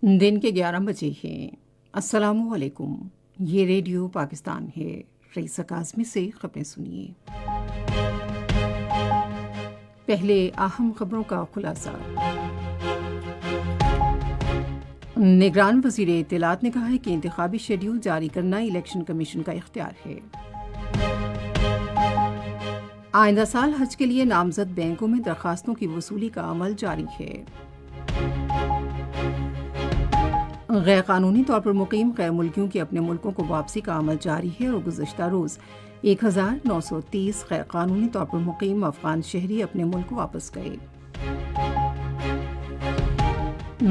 دن کے 11 بجے ہیں۔ السلام علیکم، یہ ریڈیو پاکستان ہے۔ رئیس اکاظمی سے خبریں سنیے۔ پہلے اہم خبروں کا خلاصہ۔ نگران وزیر اطلاعات نے کہا ہے کہ انتخابی شیڈول جاری کرنا الیکشن کمیشن کا اختیار ہے۔ آئندہ سال حج کے لیے نامزد بینکوں میں درخواستوں کی وصولی کا عمل جاری ہے۔ غیر قانونی طور پر مقیم غیر ملکیوں کی اپنے ملکوں کو واپسی کا عمل جاری ہے اور گزشتہ روز 1930 غیر قانونی طور پر مقیم افغان شہری اپنے ملک واپس گئے۔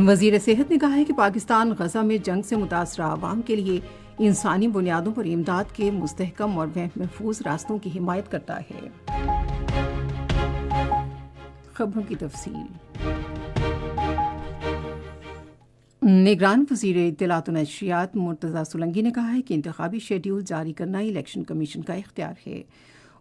وزیر صحت نے کہا ہے کہ پاکستان غزہ میں جنگ سے متاثرہ عوام کے لیے انسانی بنیادوں پر امداد کے مستحکم اور محفوظ راستوں کی حمایت کرتا ہے۔ خبروں کی تفصیل۔ نگران وزیر اطلاعات و نشریات مرتضی سولنگی نے کہا ہے کہ انتخابی شیڈول جاری کرنا الیکشن کمیشن کا اختیار ہے۔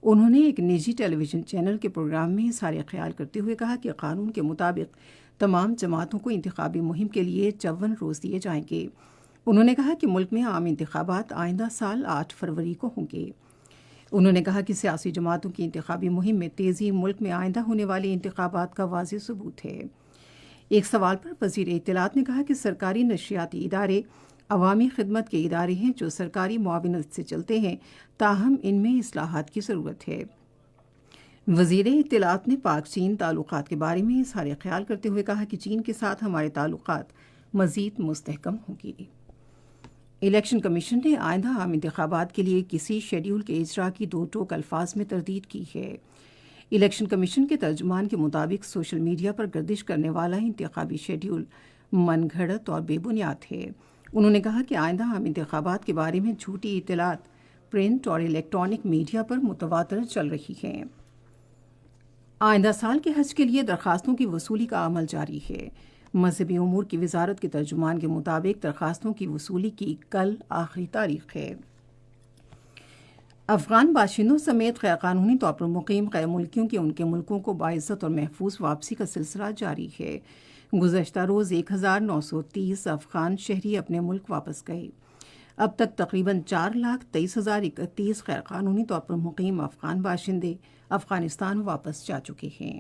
انہوں نے ایک نجی ٹیلی ویژن چینل کے پروگرام میں اظہار خیال کرتے ہوئے کہا کہ قانون کے مطابق تمام جماعتوں کو انتخابی مہم کے لیے 54 روز دیے جائیں گے۔ انہوں نے کہا کہ ملک میں عام انتخابات آئندہ سال 8 فروری کو ہوں گے۔ انہوں نے کہا کہ سیاسی جماعتوں کی انتخابی مہم میں تیزی ملک میں آئندہ ہونے والے انتخابات کا واضح ثبوت ہے۔ ایک سوال پر وزیر اطلاعات نے کہا کہ سرکاری نشریاتی ادارے عوامی خدمت کے ادارے ہیں جو سرکاری معاونت سے چلتے ہیں، تاہم ان میں اصلاحات کی ضرورت ہے۔ وزیر اطلاعات نے پاک چین تعلقات کے بارے میں اظہار خیال کرتے ہوئے کہا کہ چین کے ساتھ ہمارے تعلقات مزید مستحکم ہوں گے۔ الیکشن کمیشن نے آئندہ عام انتخابات کے لیے کسی شیڈول کے اجرا کی دو ٹوک الفاظ میں تردید کی ہے۔ الیکشن کمیشن کے ترجمان کے مطابق سوشل میڈیا پر گردش کرنے والا انتخابی شیڈول من گھڑت اور بے بنیاد ہے۔ انہوں نے کہا کہ آئندہ عام انتخابات کے بارے میں جھوٹی اطلاعات پرنٹ اور الیکٹرانک میڈیا پر متواتر چل رہی ہیں۔ آئندہ سال کے حج کے لیے درخواستوں کی وصولی کا عمل جاری ہے۔ مذہبی امور کی وزارت کے ترجمان کے مطابق درخواستوں کی وصولی کی کل آخری تاریخ ہے۔ افغان باشندوں سمیت غیر قانونی طور پر مقیم غیر ملکیوں کی ان کے ملکوں کو باعزت اور محفوظ واپسی کا سلسلہ جاری ہے۔ گزشتہ روز 1930 افغان شہری اپنے ملک واپس گئے۔ اب تک تقریباً 4,23,031 غیر قانونی طور پر مقیم افغان باشندے افغانستان واپس جا چکے ہیں۔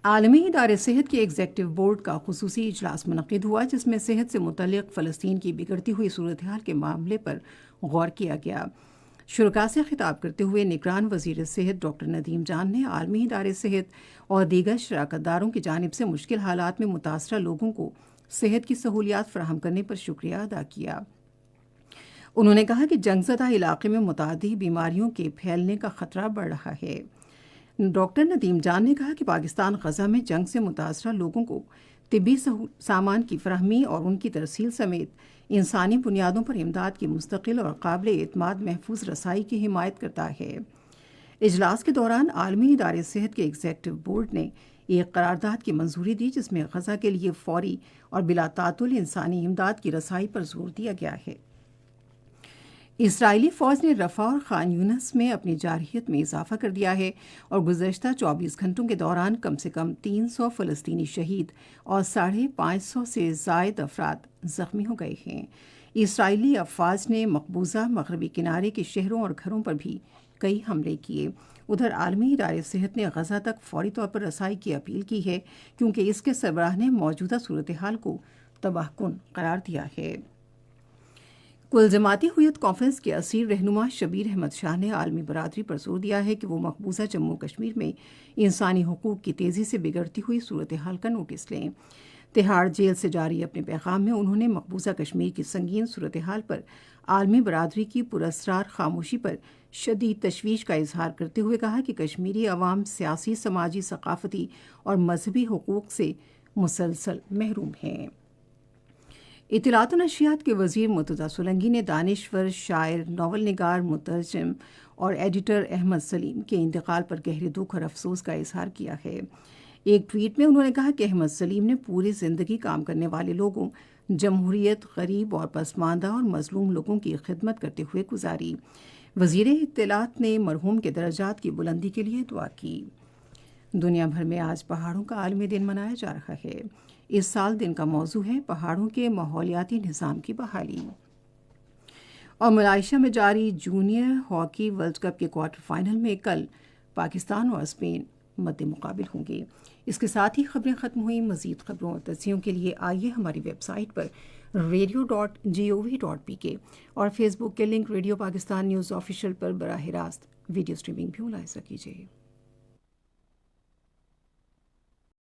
عالمی ادارے صحت کے ایگزیکٹو بورڈ کا خصوصی اجلاس منعقد ہوا جس میں صحت سے متعلق فلسطین کی بگڑتی ہوئی صورتحال کے معاملے پر غور کیا گیا۔ شرکاء سے خطاب کرتے ہوئے نگران وزیر صحت ڈاکٹر ندیم جان نے عالمی ادارے صحت اور دیگر شراکت داروں کی جانب سے مشکل حالات میں متاثرہ لوگوں کو صحت کی سہولیات فراہم کرنے پر شکریہ ادا کیا۔ انہوں نے کہا کہ جنگ زدہ علاقے میں متعدی بیماریوں کے پھیلنے کا خطرہ بڑھ رہا ہے۔ ڈاکٹر ندیم جان نے کہا کہ پاکستان غزہ میں جنگ سے متاثرہ لوگوں کو طبی سامان کی فراہمی اور ان کی ترسیل سمیت انسانی بنیادوں پر امداد کی مستقل اور قابل اعتماد محفوظ رسائی کی حمایت کرتا ہے۔ اجلاس کے دوران عالمی ادارے صحت کے ایگزیکٹو بورڈ نے ایک قرارداد کی منظوری دی جس میں غزہ کے لیے فوری اور بلا تعطل انسانی امداد کی رسائی پر زور دیا گیا ہے۔ اسرائیلی فوج نے رفح اور خان یونس میں اپنی جارحیت میں اضافہ کر دیا ہے اور گزشتہ 24 گھنٹوں کے دوران کم سے کم 300 فلسطینی شہید اور 550 سے زائد افراد زخمی ہو گئے ہیں۔ اسرائیلی افواج نے مقبوضہ مغربی کنارے کے شہروں اور گھروں پر بھی کئی حملے کیے۔ ادھر عالمی ادارے صحت نے غزہ تک فوری طور پر رسائی کی اپیل کی ہے کیونکہ اس کے سربراہ نے موجودہ صورتحال کو تباہ کن قرار دیا ہے۔ کل جماعتی ہویت کانفرنس کے اصیل رہنما شبیر احمد شاہ نے عالمی برادری پر زور دیا ہے کہ وہ مقبوضہ جموں کشمیر میں انسانی حقوق کی تیزی سے بگڑتی ہوئی صورتحال کا نوٹس لیں۔ تہاڑ جیل سے جاری اپنے پیغام میں انہوں نے مقبوضہ کشمیر کی سنگین صورتحال پر عالمی برادری کی پراسرار خاموشی پر شدید تشویش کا اظہار کرتے ہوئے کہا کہ کشمیری عوام سیاسی، سماجی، ثقافتی اور مذہبی حقوق سے مسلسل محروم ہیں۔ اطلاعات و نشریات کے وزیر مرتضی سولنگی نے دانشور، شاعر، ناول نگار، مترجم اور ایڈیٹر احمد سلیم کے انتقال پر گہرے دکھ اور افسوس کا اظہار کیا ہے۔ ایک ٹویٹ میں انہوں نے کہا کہ احمد سلیم نے پوری زندگی کام کرنے والے لوگوں، جمہوریت، غریب اور پسماندہ اور مظلوم لوگوں کی خدمت کرتے ہوئے گزاری۔ وزیر اطلاعات نے مرحوم کے درجات کی بلندی کے لیے دعا کی۔ دنیا بھر میں آج پہاڑوں کا عالمی دن منایا جا رہا ہے۔ اس سال دن کا موضوع ہے پہاڑوں کے ماحولیاتی نظام کی بحالی۔ اور ملائیشیا میں جاری جونیئر ہاکی ورلڈ کپ کے کوارٹر فائنل میں کل پاکستان اور اسپین مد مقابل ہوں گے۔ اس کے ساتھ ہی خبریں ختم ہوئیں۔ مزید خبروں اور تجزیوں کے لیے آئیے ہماری ویب سائٹ پر radio.gov.pk اور فیس بک کے link radio Pakistan news official پر براہ راست ویڈیو سٹریمنگ بھی ملاحظہ کیجیے۔